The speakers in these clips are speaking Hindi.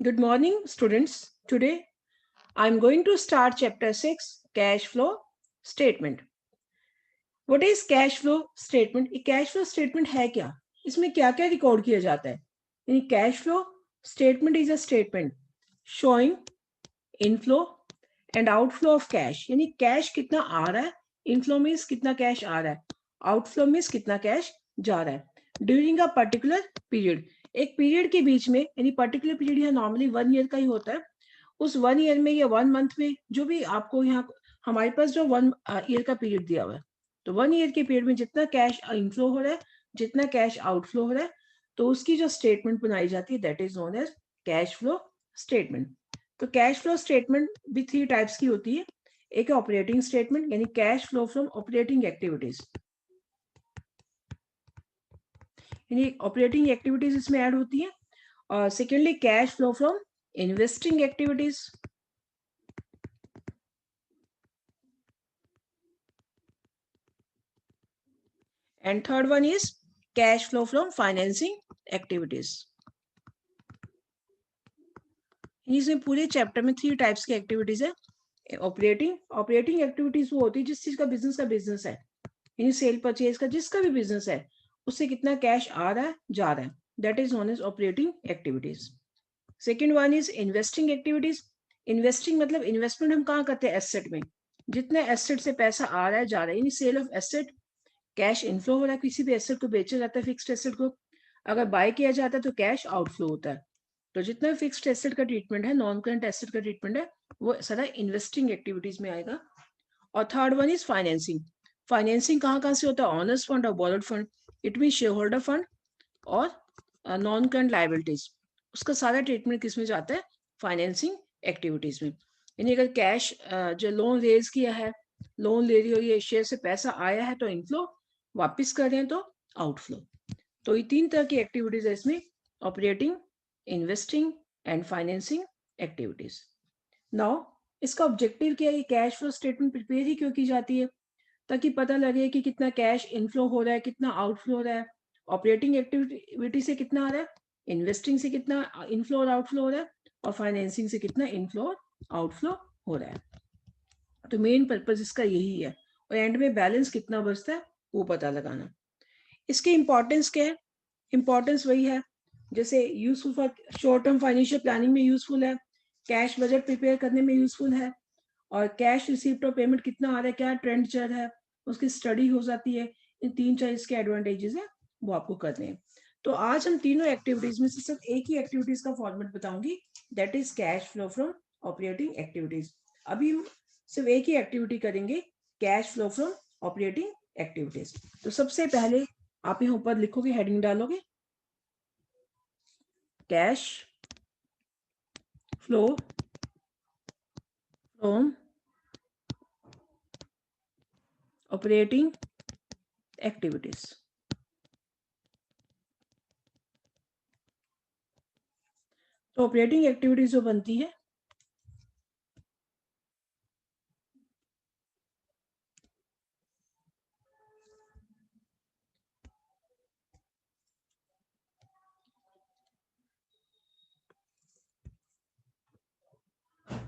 Good morning, students. Today, I'm going to start chapter 6, cash flow statement. What is cash flow statement? ये cash flow statement है क्या? इसमें क्या क्या रिकॉर्ड किया जाता है? यानी cash flow statement is a statement showing inflow and outflow of cash. यानी cash कितना आ रहा है, inflow means कितना cash आ रहा है, outflow means कितना cash जा रहा है during a particular period. एक पीरियड के बीच में, यानी पर्टिकुलर पीरियड यहाँ नॉर्मली 1 ईयर का ही होता है, उस 1 ईयर में या 1 मंथ में जो भी आपको यहाँ हमारे पास जो 1 ईयर का पीरियड दिया हुआ है, तो 1 ईयर के पीरियड में जितना कैश इनफ्लो हो रहा है, जितना कैश आउटफ्लो हो रहा है, तो उसकी जो स्टेटमेंट बनाई जाती है that is known as cash flow statement. तो कैश फ्लो स्टेटमेंट भी 3 टाइप्स की होती है. एक है ऑपरेटिंग स्टेटमेंट, यानी cash flow from operating activities, यानी ऑपरेटिंग एक्टिविटीज इसमें ऐड होती है. और secondly cash flow from investing activities, and third one is cash flow from financing activities. इसमें पूरे चैप्टर में 3 टाइप्स की एक्टिविटीज है. ऑपरेटिंग एक्टिविटीज वो होती है जिस चीज का बिजनेस है, यानी सेल परचेज का जिसका भी बिजनेस है, उससे कितना कैश आ रहा है जा रहा है, that is known as operating activities. Second one is investing activities. Investing मतलब इन्वेस्टमेंट हम कहाँ करते हैं, एसेट में. जितने एसेट से पैसा आ रहा है जा रहा है, यानी sale of asset, cash inflow हो रहा है, किसी भी एसेट को बेचा जाता है, फिक्स्ड एसेट को अगर बाय किया जाता है तो कैश आउटफ्लो होता है. तो जितना फिक्स्ड एसेट का ट्रीटमेंट है, नॉन करंट एसेट का ट्रीटमेंट है, वो सारा इन्वेस्टिंग एक्टिविटीज में आएगा. और third one is financing. Financing कहाँ कहाँ से होता है, ऑनर्स फंड और borrowed fund, it mean share holder fund और नॉन करंट लाइबिलिटीज, उसका सारा ट्रीटमेंट किसमें जाता है, फाइनेंसिंग एक्टिविटीज में. यानी अगर कैश जो लोन रेज किया है, लोन ले रही हो, ये शेयर से पैसा आया है तो इनफ्लो, वापस कर रहे हैं तो आउटफ्लो. तो ये 3 तरह की एक्टिविटीज है इसमें, operating, investing and financing activities. Now इसका ऑब्जेक्टिव क्या है, कैश फ्लो स्टेटमेंट प्रिपेयर ही क्यों की जाती है, ताकि पता लगे कि कितना कैश इनफ्लो हो रहा है, कितना आउटफ्लो हो रहा है, ऑपरेटिंग एक्टिविटी से कितना आ रहा है, इन्वेस्टिंग से कितना इनफ्लो और आउटफ्लो हो रहा है, और फाइनेंसिंग से कितना इनफ्लो और आउटफ्लो हो रहा है. तो मेन पर्पज इसका यही है, और एंड में बैलेंस कितना बचता है वो पता लगाना. इसकी इंपॉर्टेंस क्या है, इंपॉर्टेंस वही है जैसे useful for short term financial planning में यूजफुल है, कैश बजट प्रिपेयर करने में यूजफुल है, और कैश रिसीप्ट और पेमेंट कितना आ रहा है, क्या ट्रेंड चल रहा है, उसकी स्टडी हो जाती है. इन 3 चीज के एडवांटेजेस है वो आपको करने हैं. तो आज हम तीनों एक्टिविटीज में से सिर्फ एक ही एक्टिविटीज का फॉर्मेट बताऊंगी, that is cash flow from operating activities. अभी हम सिर्फ एक ही एक्टिविटी करेंगे, cash flow from operating activities. तो सबसे पहले आप यहाँ ऊपर लिखोगे, हेडिंग डालोगे, cash flow from operating activities. तो ऑपरेटिंग एक्टिविटीज जो बनती है,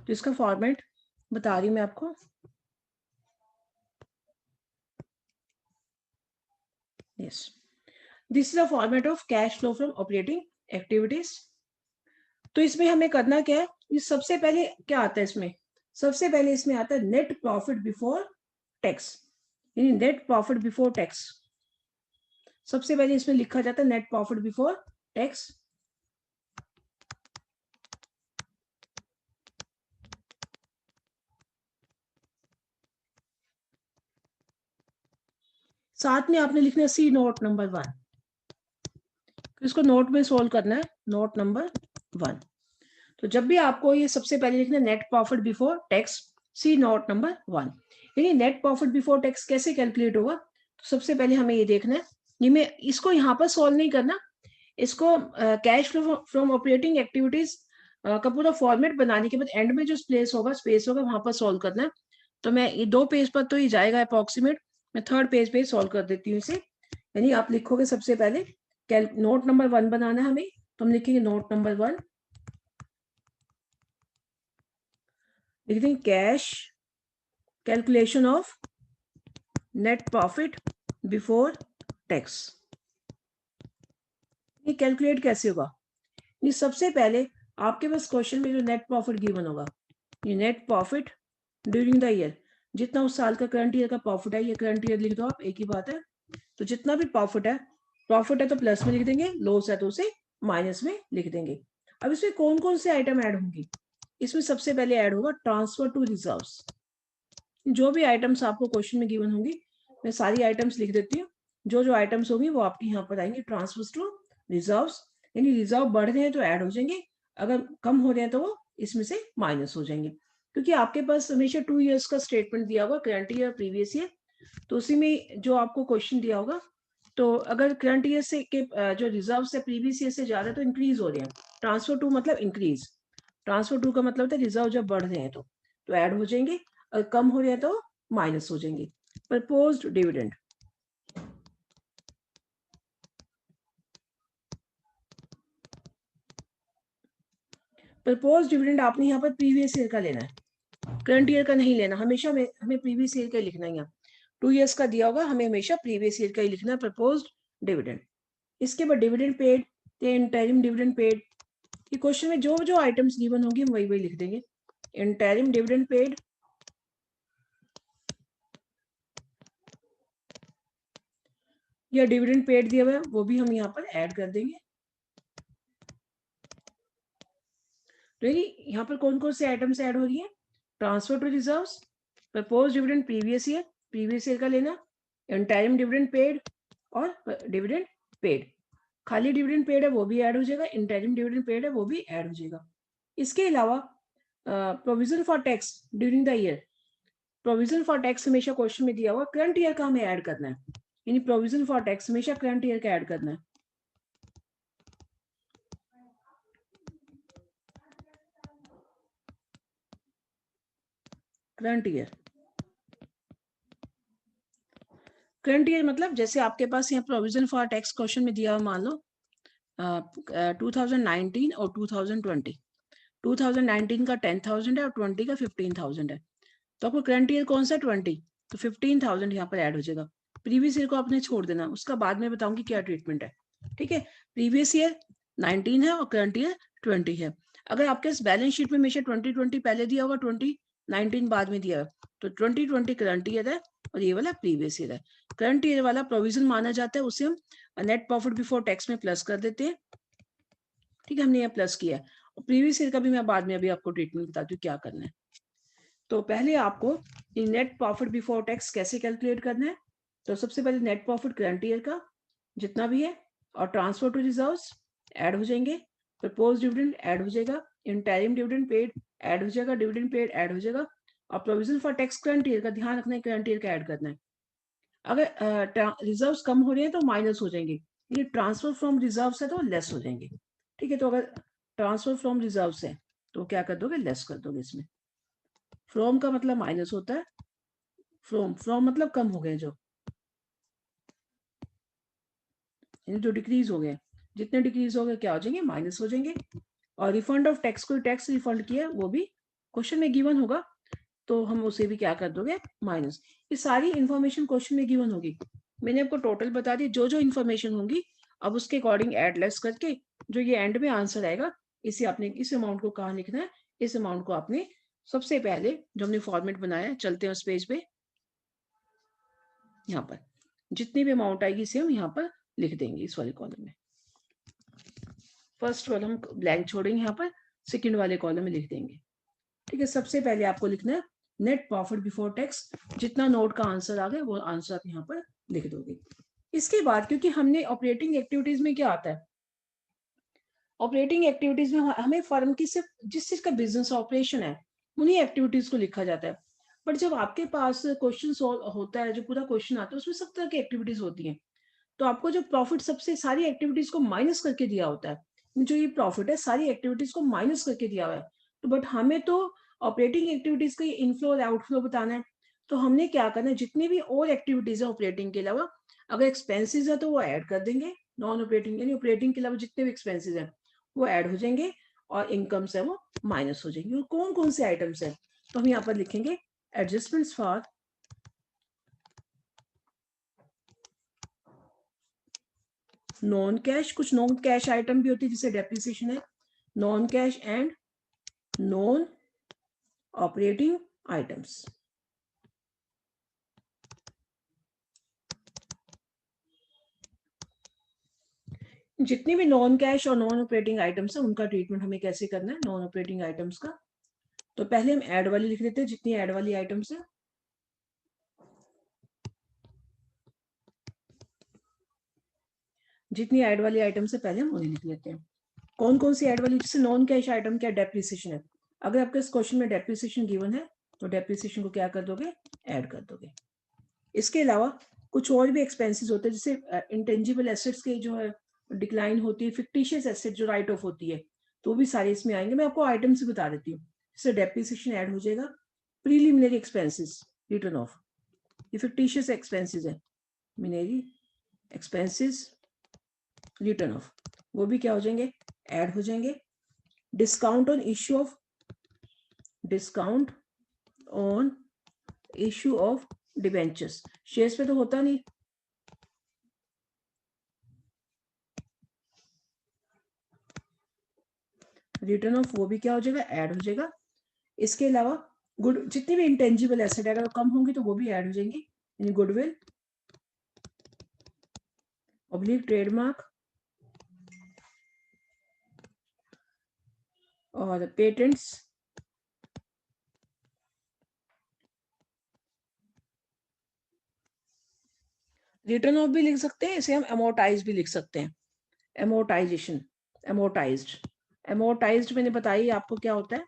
तो इसका फॉर्मेट बता रही हूँ मैं आपको. Yes, this is a format of cash flow from operating activities. तो इसमें हमें करना क्या है, ये सबसे पहले क्या आता है इसमें, सबसे पहले इसमें आता है नेट प्रॉफिट बिफोर टैक्स, यानी नेट प्रॉफिट बिफोर टैक्स. सबसे पहले इसमें लिखा जाता है नेट प्रॉफिट बिफोर टैक्स. साथ में आपने लिखना है सी नोट नंबर 1. इसको नोट में सोल्व करना है, नोट नंबर 1. तो जब भी आपको ये सबसे पहले लिखना है नेट प्रॉफिट बिफोर टैक्स, सी नोट नंबर 1. यानी नेट प्रॉफिट बिफोर टैक्स कैसे कैलकुलेट होगा, तो सबसे पहले हमें ये देखना है, ये मैं इसको यहाँ पर सोल्व नहीं करना, इसको cash flow from operating activities का पूरा फॉर्मेट बनाने के बाद एंड में जो स्पेस होगा वहां पर सोल्व करना है. तो मैं ये 2 पेज पर तो ये जाएगा अप्रोक्सीमेट, मैं 3rd पेज पे सोल्व कर देती हूँ इसे. यानी आप लिखोगे सबसे पहले नोट नंबर 1 बनाना है हमें, तो हम लिखेंगे नोट नंबर 1, लिख देंगे cash calculation of net profit before tax. ये कैलकुलेट कैसे होगा? ये सबसे पहले आपके पास क्वेश्चन में जो नेट प्रॉफिट गिवन होगा, ये net profit during the year, जितना उस साल का करंट ईयर का प्रॉफिट है, ये करंट ईयर लिख दो आप, एक ही बात है। तो जितना भी प्रॉफिट है तो प्लस में लिख देंगे, लॉस है तो उसे माइनस में लिख देंगे। अब इसमें कौन कौन से आइटम ऐड होंगी? इसमें सबसे पहले ऐड होगा ट्रांसफर टू रिजर्व्स। जो भी आइटम्स आपको क्वेश्चन में गिवन होंगी, मैं सारी आइटम्स लिख देती हूँ। जो जो आइटम्स होंगी वो आपके यहाँ पर आएंगे ट्रांसफर टू रिजर्व्स, यानी रिजर्व बढ़ रहे हैं तो ऐड हो जाएंगे, अगर कम हो रहे हैं तो वो इसमें से माइनस हो जाएंगे। क्योंकि आपके पास हमेशा 2 इयर्स का स्टेटमेंट दिया होगा, करंट ईयर प्रीवियस ईयर, तो उसी में जो आपको क्वेश्चन दिया होगा, तो अगर करंट ईयर से के जो रिजर्व है प्रीवियस ईयर से ज्यादा तो इंक्रीज हो रहे हैं, ट्रांसफर टू मतलब इंक्रीज, ट्रांसफर टू का मतलब होता है रिजर्व जब बढ़ रहे हैं तो ऐड हो जाएंगे, और कम हो रहे हैं तो माइनस हो जाएंगे। प्रपोज्ड डिविडेंड, प्रपोज डिविडेंड आपने यहाँ पर प्रीवियस ईयर का लेना है, करंट ईयर का नहीं लेना, हमेशा हमें प्रीवियस ईयर का ही लिखना है। यहाँ 2 इयर्स का दिया होगा, हमें हमेशा प्रीवियस ईयर का ही लिखना है, प्रपोज्ड डिविडेंड। इसके बाद dividend paid, interim dividend paid, ये क्वेश्चन में जो जो आइटम्स गिवन होंगे हम वही वही लिख देंगे। इंटरिम डिविडेंड पेड, या डिविडेंड पेड दिया हुआ है वो भी हम यहाँ पर ऐड कर देंगे। तो यहाँ पर कौन कौन से आइटम्स ऐड हो रही है? Transfer to reserves, propose dividend previous year का लेना, इंटरिम डिविडेंड पेड और डिविडेंड पेड। खाली डिविडेंड पेड है वो भी ऐड हो जाएगा, इंटरिम डिविडेंड पेड है वो भी ऐड हो जाएगा। इसके अलावा provision for tax during the year, provision for tax हमेशा क्वेश्चन में दिया हुआ, करंट ईयर का हमें ऐड करना है, यानी प्रोविजन फॉर टैक्स हमेशा करंट ईयर का ऐड करना है। करंट ईयर मतलब जैसे आपके पास यहाँ प्रोविजन फॉर टैक्स क्वेश्चन में दिया हुआ, मान लो 2019 और 2020, 2019 का 10,000 है और 20 का 15,000 है, तो आपको करंट ईयर कौन सा 20, तो 15,000 यहाँ पर ऐड हो जाएगा। प्रीवियस ईयर को आपने छोड़ देना, उसका बाद में बताऊंगी क्या ट्रीटमेंट है, ठीक है। प्रीवियस ईयर 19 है और करंट ईयर 20 है। अगर आपके बैलेंस शीट में हमेशा 2020 पहले दिया होगा, 2019 बाद में दिया है, तो 2020 करंट ईयर है और ये वाला प्रीवियस ईयर है। करंट ईयर वाला प्रोविजन माना जाता है, उसे हम नेट प्रॉफिट बिफोर टैक्स में प्लस कर देते हैं, ठीक है, हमने यहाँ प्लस किया है। और प्रीवियस ईयर का भी मैं बाद में अभी आपको ट्रीटमेंट बताती हूँ क्या करना है। तो पहले आपको नेट प्रॉफिट बिफोर टैक्स कैसे कैलकुलेट करना है, तो सबसे पहले नेट प्रॉफिट करंट ईयर का जितना भी है और ट्रांसफर टू रिजर्व्स ऐड हो जाएंगे, प्रपोज डिविडेंड ऐड हो जाएगा, इंटरिम डिविडेंड पेड ऐड हो जाएगा, डिविडेंड पेड ऐड हो जाएगा, और provision for tax current year का ध्यान रखना है, करंट ईयर का ऐड करना है। अगर रिजर्व्स कम हो रहे हैं तो माइनस हो जाएंगे, ये ट्रांसफर फ्रॉम रिजर्व्स है तो लेस हो जाएंगे, ठीक है। तो अगर ट्रांसफर फ्रॉम रिजर्व्स है तो क्या कर दोगे, लेस कर दोगे इसमें। फ्रॉम का मतलब माइनस होता है, फ्रॉम मतलब कम हो गए, जो डिक्रीज हो गए, जितने डिक्रीज हो गए क्या हो जाएंगे, माइनस हो जाएंगे। और रिफंड ऑफ टैक्स, कोई टैक्स रिफंड किया वो भी क्वेश्चन में गिवन होगा, तो हम उसे भी क्या कर दोगे, माइनस। ये सारी इंफॉर्मेशन क्वेश्चन में गिवन होगी, मैंने आपको टोटल बता दी, जो जो इन्फॉर्मेशन होंगी अब उसके अकॉर्डिंग एड लेस करके जो ये एंड में आंसर आएगा, इसे आपने इस अमाउंट को कहाँ लिखना है, इस अमाउंट को आपने सबसे पहले जो हमने फॉर्मेट बनाया है, चलते हैं उस पेज पे, यहाँ पर जितनी भी अमाउंट आएगी इसे हम यहाँ पर लिख देंगे इस वाले कॉलम में। फर्स्ट कॉलम ब्लैंक छोड़ेंगे, यहाँ पर सेकंड वाले कॉलम में लिख देंगे, ठीक है। सबसे पहले आपको लिखना है नेट प्रॉफिट बिफोर टैक्स, जितना नोट का आंसर आ गया वो आंसर आप यहाँ पर लिख दोगे। इसके बाद क्योंकि हमने ऑपरेटिंग एक्टिविटीज में क्या आता है, ऑपरेटिंग एक्टिविटीज में हमें फर्म की सिर्फ जिस चीज का बिजनेस ऑपरेशन है उन्हीं एक्टिविटीज को लिखा जाता है। बट जब आपके पास क्वेश्चन सॉल्व होता है, जो पूरा क्वेश्चन आता है उसमें सब तरह की एक्टिविटीज होती हैं, तो आपको जो प्रॉफिट सबसे सारी एक्टिविटीज को माइनस करके दिया होता है, जो ये प्रॉफिट है सारी एक्टिविटीज को माइनस करके दिया हुआ है, तो बट हमें तो ऑपरेटिंग एक्टिविटीज का इनफ्लो और आउटफ्लो बताना है, तो हमने क्या करना है, जितनी भी और एक्टिविटीज है ऑपरेटिंग के अलावा, अगर एक्सपेंसेस है तो वो ऐड कर देंगे, नॉन ऑपरेटिंग यानी ऑपरेटिंग के अलावा जितने भी एक्सपेंसेस है वो ऐड हो जाएंगे, और इनकम से वो माइनस हो जाएंगे। और कौन कौन से आइटम्स है, तो हम यहाँ पर लिखेंगे एडजस्टमेंट्स फॉर नॉन कैश। कुछ नॉन कैश आइटम भी होती है जिसे डेप्रिसिएशन है, non cash and non operating items. जितनी भी नॉन कैश और नॉन ऑपरेटिंग आइटम्स है उनका ट्रीटमेंट हमें कैसे करना है नॉन ऑपरेटिंग आइटम्स का। तो पहले हम ऐड वाली लिख लेते हैं, जितनी ऐड वाली आइटम्स है, जितनी ऐड वाली आइटम्स है पहले हम उन्हें लिख लेते हैं। कौन कौन सी ऐड वाली, जैसे नॉन कैश आइटम क्या डेप्रिसिएशन है। अगर आपके इस क्वेश्चन में डेप्रिसिएशन गिवन है तो डेप्रिसिएशन को क्या कर दोगे, ऐड कर दोगे। इसके अलावा कुछ और भी एक्सपेंसेस होते हैं, जैसे इंटेंजिबल एसेट्स के जो है डिक्लाइन होती है, फिक्टिशियस एसेट जो राइट ऑफ होती है, तो वो भी सारे इसमें आएंगे। मैं आपको आइटम से बता देती हूँ। जैसे डेप्रिसिएशन ऐड हो जाएगा, प्रीलिमिनरी एक्सपेंसेस रिटर्न ऑफ, ये फिक्टिशियस एक्सपेंसेस है, मिनेरी एक्सपेंसेस रिटर्न ऑफ, वो भी क्या हो जाएंगे, ऐड हो जाएंगे। Discount on issue of, discount on issue of debentures, shares पे तो होता नहीं, रिटर्न ऑफ वो भी क्या हो जाएगा, ऐड हो जाएगा। इसके अलावा गुड, जितनी भी इंटेंजिबल एसेट अगर कम होंगी तो वो भी ऐड हो जाएंगी, यानी गुडविल ऑब्लिक ट्रेडमार्क और पेटेंट्स। रिटर्न ऑफ भी लिख सकते हैं, इसे हम अमोर्टाइज भी लिख सकते हैं, एमोर्टाइजेशन, एमोर्टाइज्ड। एमोर्टाइज्ड मैंने बताई आपको क्या होता है,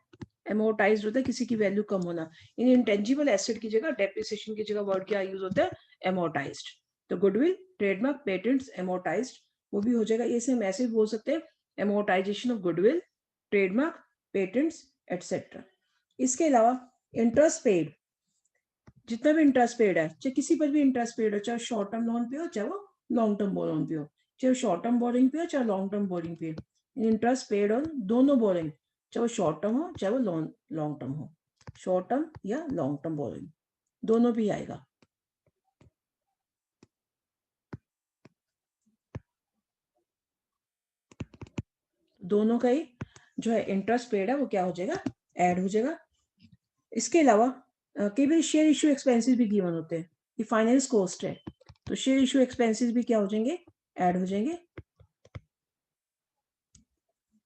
एमोर्टाइज्ड होता है किसी की वैल्यू कम होना। इन इंटेंजिबल एसेट की जगह, डेप्रिसिएशन की जगह वर्ड क्या यूज होता है, एमोर्टाइज्ड। तो गुडविल, ट्रेडमार्क, पेटेंट्स, एमोर्टाइज्ड, वो भी हो जाएगा। इसे हम ऐसे बोल सकते हैं, amortisation of goodwill, trademark, patents etcetera. इसके अलावा इंटरेस्ट पेड, जितना भी इंटरेस्ट पेड है, चाहे किसी पर भी इंटरेस्ट पेड हो, चाहे शॉर्ट टर्म लोन पे हो चाहे वो लॉन्ग टर्म लोन पे हो, चाहे शॉर्ट टर्म बोरिंग पे हो चाहे लॉन्ग टर्म बोरिंग पे, इंटरेस्ट पेड ऑन दोनों बोरिंग, चाहे वो शॉर्ट टर्म हो चाहे वो लॉन्ग टर्म हो, शॉर्ट टर्म या लॉन्ग टर्म बोरिंग दोनों भी आएगा। दोनों का ही जो है इंटरेस्ट पेड है वो क्या हो जाएगा, ऐड हो जाएगा। इसके अलावा कई बार शेयर इशू एक्सपेंसेस भी गिवन होते हैं, ये फाइनेंस कॉस्ट है, तो शेयर इशू एक्सपेंसेस भी क्या हो जाएंगे, ऐड हो जाएंगे।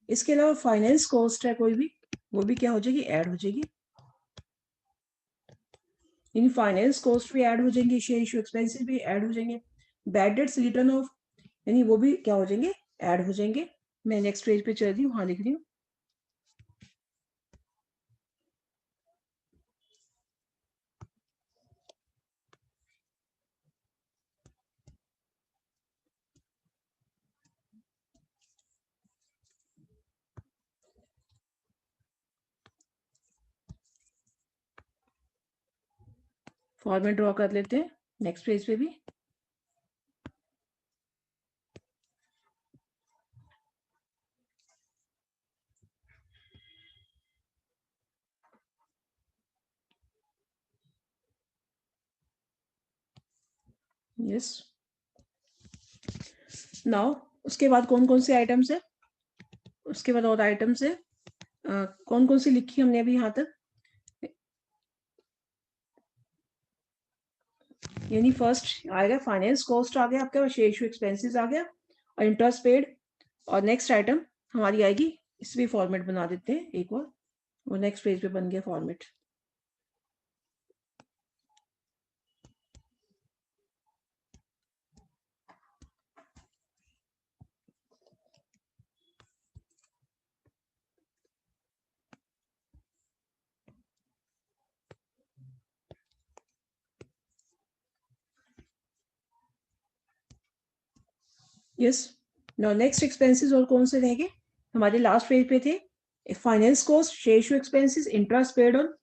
इसके अलावा फाइनेंस कॉस्ट है कोई भी, वो भी क्या हो जाएगी, ऐड हो जाएगी। इन फाइनेंस कॉस्ट भी ऐड हो जाएंगे, शेयर इशू एक्सपेंसेस भी ऐड हो जाएंगे। बैड डेट्स रिटर्न ऑफ, यानी वो भी क्या हो जाएंगे, ऐड हो जाएंगे। मैं नेक्स्ट पेज पे चल रही हूँ, हाँ लिख रही हूँ। फॉर्मेट ड्रॉ कर लेते हैं नेक्स्ट पेज पे भी। यस, नाउ उसके बाद कौन कौन से आइटम्स है, उसके बाद और आइटम्स है, कौन कौन सी लिखी हमने अभी यहाँ तक, यानी फर्स्ट आएगा फाइनेंस कॉस्ट आ गया आपका, शेयर इशू एक्सपेंसेस आ गया और इंटरेस्ट पेड। और नेक्स्ट आइटम हमारी आएगी, इस भी फॉर्मेट बना देते हैं एक बार, वो नेक्स्ट पेज पे बन गया format. Yes, now next expenses और कौन से रहेंगे, हमारे लास्ट पेज पे थे finance cost, share issue expenses, interest paid on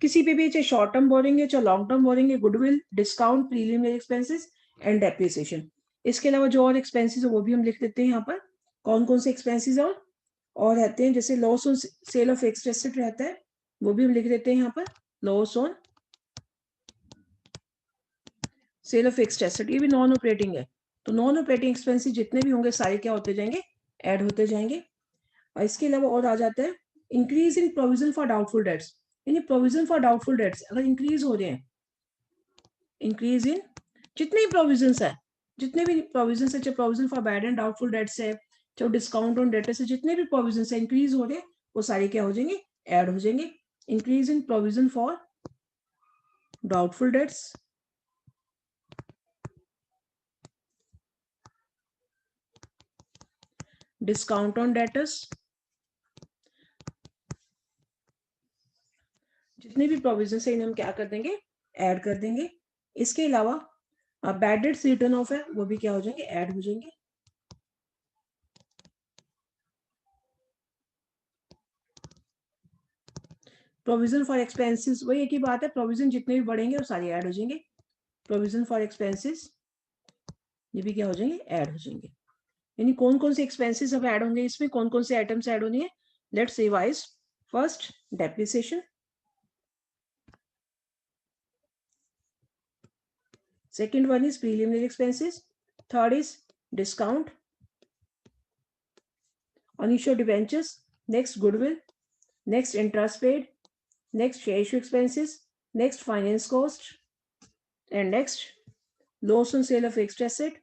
किसी पे भी, चाहे शॉर्ट टर्म बोरिंग है चाहे लॉन्ग टर्म बोरिंग है, goodwill, discount, preliminary expenses and depreciation. इसके अलावा जो और एक्सपेंसेस है वो भी हम लिख देते हैं यहाँ पर, कौन कौन से एक्सपेंसेस और रहते हैं, जैसे loss on sale of fixed asset रहता है, वो भी हम लिख देते हैं यहाँ पर। Loss on sale of fixed asset, ये भी नॉन ऑपरेटिंग है, तो नॉन ऑपरेटिंग एक्सपेंसेस जितने भी होंगे सारे क्या होते जाएंगे, ऐड होते जाएंगे। और इसके अलावा और आ जाता है increase in provision for doubtful debts, यानी प्रोविजन फॉर डाउटफुल डेट्स अगर इंक्रीज हो रहे हैं, इंक्रीज इन जितने भी प्रोविजंस है, जितने भी प्रोविजंस है, चाहे provision for bad and doubtful debts है, चाहे डिस्काउंट ऑन डेटर्स है, जितने भी प्रोविजंस है इंक्रीज हो रहे हैं वो सारे क्या हो जाएंगे, ऐड हो जाएंगे। Increase in provision for doubtful debts, discount on debtors, जितने भी प्रोविजंस है इन्हें हम क्या कर देंगे, ऐड कर देंगे। इसके अलावा बैड डेट्स रिटर्न ऑफ है वो भी क्या हो जाएंगे, ऐड हो जाएंगे। प्रोविजन फॉर एक्सपेंसेस वही एक ही बात है, प्रोविजन जितने भी बढ़ेंगे वो सारे ऐड हो जाएंगे। प्रोविजन फॉर एक्सपेंसेस ये भी क्या हो जाएंगे, ऐड हो जाएंगे। यानी कौन कौन से एक्सपेंसेस अब ऐड होंगे, इसमें कौन कौन से आइटम्स ऐड होनी है, let's revise. First depreciation, second one is preliminary expenses, third is discount on issue debentures, next goodwill, next interest paid, next share issue expenses, next finance cost, and next loss on sale of fixed asset,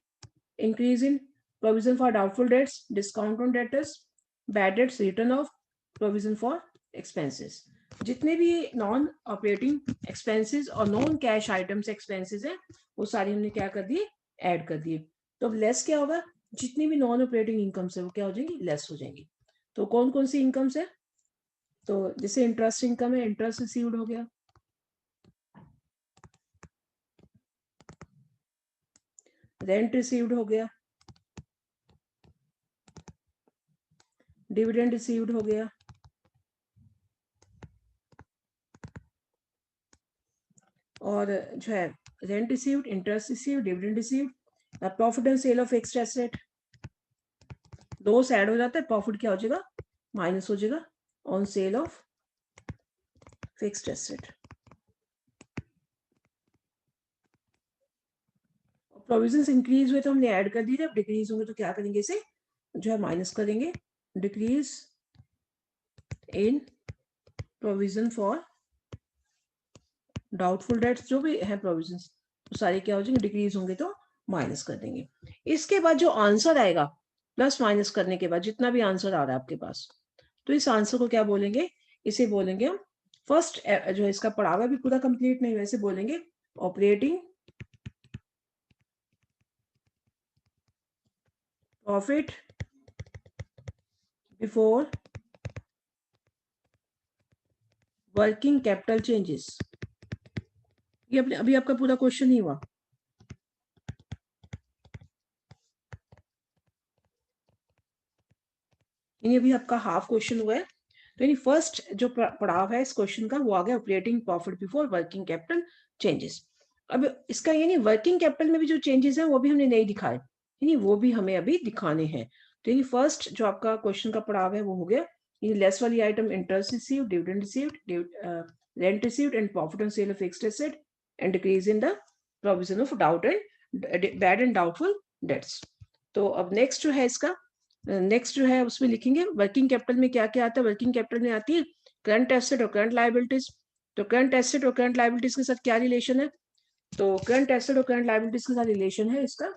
increase in provision for doubtful debts, discount on debtors, bad debts written off, provision for expenses। जितने भी नॉन ऑपरेटिंग एक्सपेंसेस और नॉन कैश आइटम्स एक्सपेंसेस है वो सारे हमने क्या कर दिए, ऐड कर दिए। तो अब लेस क्या होगा, जितनी भी नॉन ऑपरेटिंग इनकम्स है वो क्या हो जाएंगी, लेस हो जाएंगी। तो कौन कौन सी इनकम्स है, तो जैसे इंटरेस्ट इनकम है, इंटरेस्ट रिसीव्ड हो गया, रेंट रिसीव्ड हो गया, डिविडेंड रिसीव्ड हो गया, और जो है rent received, interest received, dividend received, profit and sale of fixed asset, loss add हो जाता है, प्रॉफिट क्या हो जाएगा, माइनस हो जाएगा on sale of fixed asset. Provisions increase हुए तो हमने ऐड कर दिए, अब डिक्रीज होंगे तो क्या करेंगे, इसे जो है माइनस करेंगे। Decrease in provision for doubtful debts, जो भी है प्रोविजंस तो सारे क्या हो जाएंगे, डिक्रीज होंगे तो माइनस कर देंगे। इसके बाद जो आंसर आएगा प्लस माइनस करने के बाद जितना भी आंसर आ रहा है आपके पास, तो इस आंसर को क्या बोलेंगे, इसे बोलेंगे हम फर्स्ट, जो है इसका पढ़ावा भी पूरा कंप्लीट नहीं हुआ, इसे बोलेंगे operating profit before working capital changes. ये अभी आपका पूरा क्वेश्चन ही हुआ, यानी अभी आपका हाफ क्वेश्चन हुआ है। तो यानी फर्स्ट जो पड़ाव है इस क्वेश्चन का वो आ गया operating profit before working capital changes. अब इसका यानी वर्किंग कैपिटल में भी जो चेंजेस हैं वो भी हमने नहीं दिखाए, यानी वो भी हमें अभी दिखाने हैं। तो यानी फर्स्ट जो आपका क्वेश्चन का पड़ाव है वो हो गया, यानी लेस वाली item interest received, dividend received, rent received and profit on sale of fixed asset and decrease in the provision of doubt and bad and doubtful debts. तो अब नेक्स्ट जो है इसका, नेक्स्ट जो है उसमें लिखेंगे वर्किंग कैपिटल में क्या क्या आता है। वर्किंग कैपिटल में आती है करंट एसेट और करंट लायबिलिटीज। तो करंट एसेट और करंट लायबिलिटीज के साथ क्या रिलेशन है, तो करंट एसेट और करंट लायबिलिटीज के साथ रिलेशन है इसका,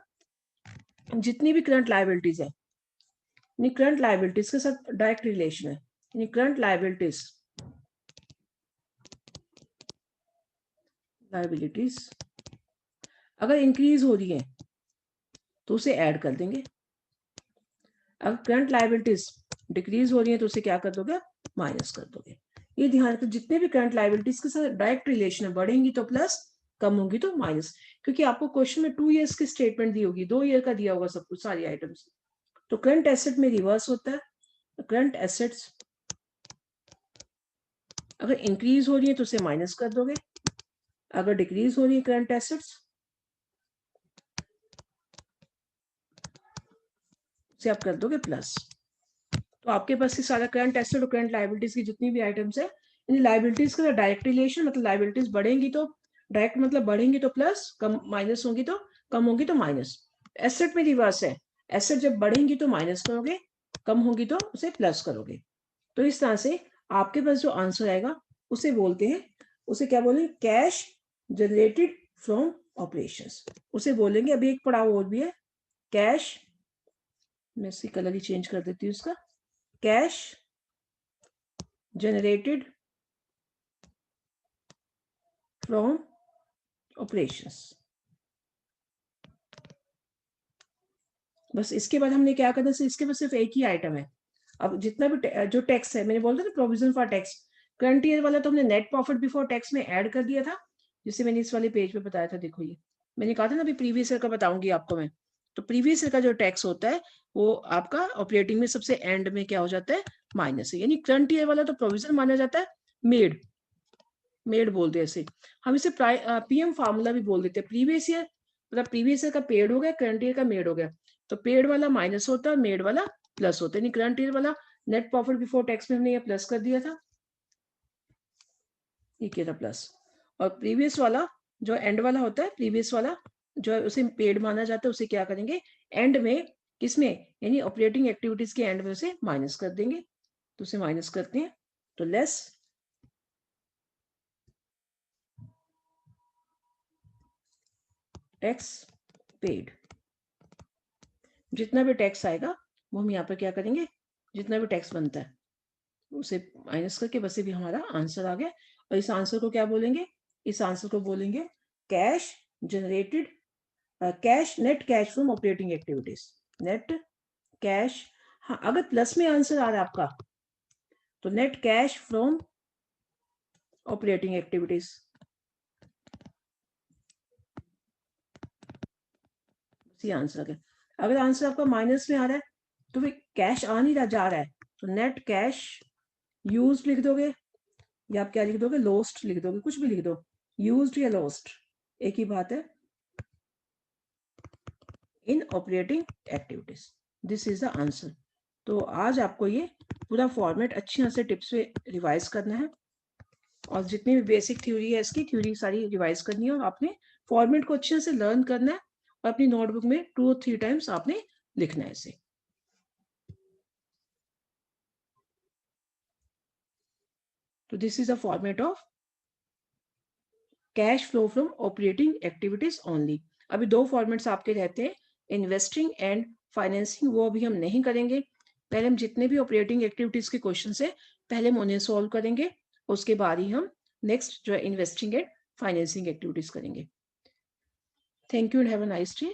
जितनी भी करंट लायबिलिटीज है यानी करंट लायबिलिटीज के साथ डायरेक्ट रिलेशन है, यानी करंट लायबिलिटीज अगर इंक्रीज हो रही है तो उसे ऐड कर देंगे, अगर करंट लायबिलिटीज डिक्रीज हो रही है तो उसे क्या कर दोगे, माइनस कर दोगे। ये ध्यान रखो, जितने भी करंट लायबिलिटीज के साथ डायरेक्ट रिलेशन है, बढ़ेंगी तो प्लस, कम होगी तो माइनस, क्योंकि आपको क्वेश्चन में 2 ईयर्स की स्टेटमेंट दी होगी, 2 ईयर का दिया होगा सब कुछ सारी आइटम्स। तो करंट एसेट में रिवर्स होता है, करंट एसेट्स अगर इंक्रीज हो रही है तो उसे माइनस कर दोगे, अगर डिक्रीज हो रही है करंट एसेट्स से आप कर दोगे प्लस। तो आपके पास ये सारा करंट एसेट और करंट लायबिलिटीज की जितनी भी आइटम्स है लाइबिलिटीज का डायरेक्ट रिलेशन, मतलब लाइबिलिटीज बढ़ेंगी तो डायरेक्ट मतलब बढ़ेंगी तो प्लस, कम माइनस होंगी तो कम होंगी तो माइनस। एसेट में रिवर्स है, एसेट जब बढ़ेंगी तो माइनस करोगे, कम होगी तो उसे प्लस करोगे। तो इस तरह से आपके पास जो आंसर आएगा उसे बोलते हैं, उसे क्या बोलेंगे, कैश जनरेटेड फ्रॉम ऑपरेशंस, उसे बोलेंगे। अभी एक पड़ाव और भी है, कैश, मैं इसकी कलर ही चेंज कर देती हूँ इसका, कैश जनरेटेड फ्रॉम ऑपरेशंस। बस इसके बाद हमने क्या करना है, इसके बाद सिर्फ एक ही आइटम है। अब जितना भी जो टैक्स है, मैंने बोला था ना provision for tax, current year वाला तो हमने नेट प्रॉफिट बिफोर टैक्स में ऐड कर दिया था, जिसे मैंने इस वाले पेज पे बताया था। देखो ये मैंने कहा था ना, अभी प्रीवियस ईयर का बताऊंगी आपको मैं। तो प्रीवियस ईयर का जो टैक्स होता है वो आपका ऑपरेटिंग में सबसे एंड में क्या हो जाता है, माइनस है। यानी करंट ईयर वाला तो प्रोविजन माना जाता है, मेड मेड बोलते हैं इसे। हम इसे पीएम फार्मूला भी बोल देते हैं। प्रीवियस ईयर मतलब प्रीवियस ईयर का पेड हो गया, करंट ईयर का मेड हो गया, तो पेड वाला माइनस होता है, मेड वाला प्लस होता है। यानी करंट ईयर वाला नेट प्रॉफिट बिफोर टैक्स में हमने ये प्लस कर दिया था, ये किया था प्लस। और प्रीवियस वाला जो एंड वाला होता है, प्रीवियस वाला जो है उसे पेड माना जाता है, उसे क्या करेंगे एंड में, किसमें, यानी ऑपरेटिंग एक्टिविटीज के एंड में उसे माइनस कर देंगे। तो उसे माइनस करते हैं, तो लेस टैक्स पेड। जितना भी टैक्स आएगा वो हम यहाँ पर क्या करेंगे, जितना भी टैक्स बनता है उसे माइनस करके, बस ये भी हमारा आंसर आ गया। और इस आंसर को क्या बोलेंगे, इस आंसर को बोलेंगे cash generated, cash, net cash from operating activities, net cash. हाँ, अगर प्लस में आंसर आ रहा है आपका तो net cash from operating activities, c answer है। अगर आंसर आपका माइनस में आ रहा है तो फिर कैश आ नहीं रहा, जा रहा है, तो नेट कैश यूज लिख दोगे, या आप क्या लिख दोगे, लॉस्ट लिख दोगे, कुछ भी लिख दो, यूज्ड या लॉस्ट एक ही बात है, in operating activities. This is the answer. तो आज आपको ये पूरा फॉर्मेट अच्छी तरह से टिप्स पे रिवाइज करना है, और जितनी भी बेसिक थ्योरी है इसकी थ्योरी सारी रिवाइज करनी है, और आपने फॉर्मेट को अच्छे से लर्न करना है, और अपनी नोटबुक में 2 और 3 टाइम्स आपने लिखना है इसे। तो this is the format of cash flow from operating activities only. अभी 2 फॉर्मेट्स आपके रहते हैं, इन्वेस्टिंग एंड फाइनेंसिंग, वो अभी हम नहीं करेंगे। पहले हम जितने भी ऑपरेटिंग एक्टिविटीज के क्वेश्चन है पहले हम उन्हें सॉल्व करेंगे, उसके बाद ही हम नेक्स्ट जो है इन्वेस्टिंग एंड फाइनेंसिंग एक्टिविटीज करेंगे। Thank you and have a nice day.